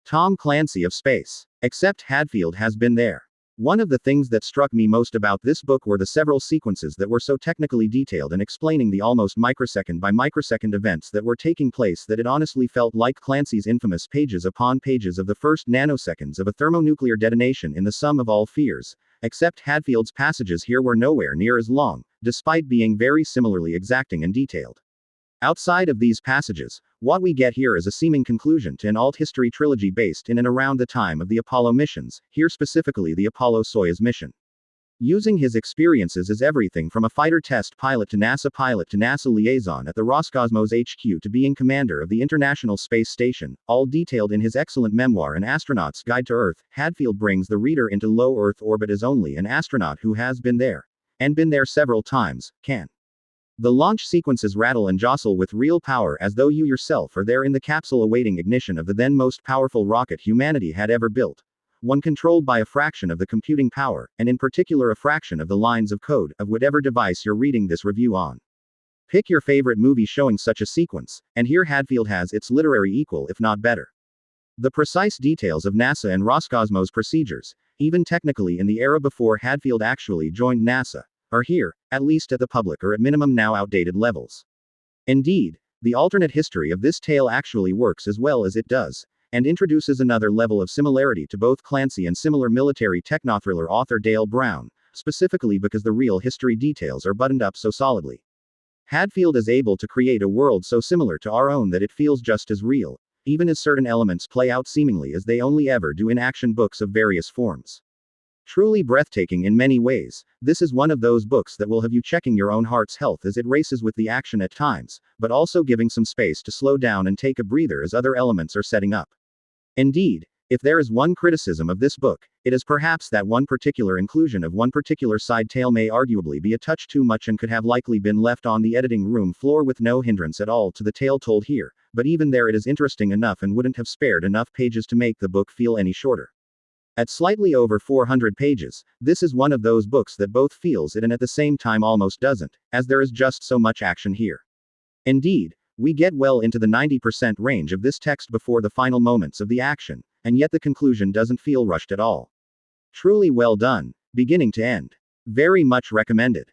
Tom Clancy of space. Except Hadfield has been there. One of the things that struck me most about this book were the several sequences that were so technically detailed and explaining the almost microsecond by microsecond events that were taking place that it honestly felt like Clancy's infamous pages upon pages of the first nanoseconds of a thermonuclear detonation in the Sum of All Fears, except Hadfield's passages here were nowhere near as long, despite being very similarly exacting and detailed. Outside of these passages, what we get here is a seeming conclusion to an alt-history trilogy based in and around the time of the Apollo missions, here specifically the Apollo-Soyuz mission. Using his experiences as everything from a fighter test pilot to NASA liaison at the Roscosmos HQ to being commander of the International Space Station, all detailed in his excellent memoir An Astronaut's Guide to Earth, Hadfield brings the reader into low Earth orbit as only an astronaut who has been there, and been there several times, can. The launch sequences rattle and jostle with real power as though you yourself are there in the capsule awaiting ignition of the then most powerful rocket humanity had ever built. One controlled by a fraction of the computing power, and in particular a fraction of the lines of code, of whatever device you're reading this review on. Pick your favorite movie showing such a sequence, and here Hadfield has its literary equal if not better. The precise details of NASA and Roscosmos procedures, even technically in the era before Hadfield actually joined NASA, are here, at least at the public or at minimum now outdated levels. Indeed, the alternate history of this tale actually works as well as it does, and introduces another level of similarity to both Clancy and similar military technothriller author Dale Brown, specifically because the real history details are buttoned up so solidly. Hadfield is able to create a world so similar to our own that it feels just as real, even as certain elements play out seemingly as they only ever do in action books of various forms. Truly breathtaking in many ways, this is one of those books that will have you checking your own heart's health as it races with the action at times, but also giving some space to slow down and take a breather as other elements are setting up. Indeed, if there is one criticism of this book, it is perhaps that one particular inclusion of one particular side tale may arguably be a touch too much and could have likely been left on the editing room floor with no hindrance at all to the tale told here, but even there it is interesting enough and wouldn't have spared enough pages to make the book feel any shorter. At slightly over 400 pages, this is one of those books that both feels it and at the same time almost doesn't, as there is just so much action here. Indeed, we get well into the 90% range of this text before the final moments of the action, and yet the conclusion doesn't feel rushed at all. Truly well done, beginning to end. Very much recommended.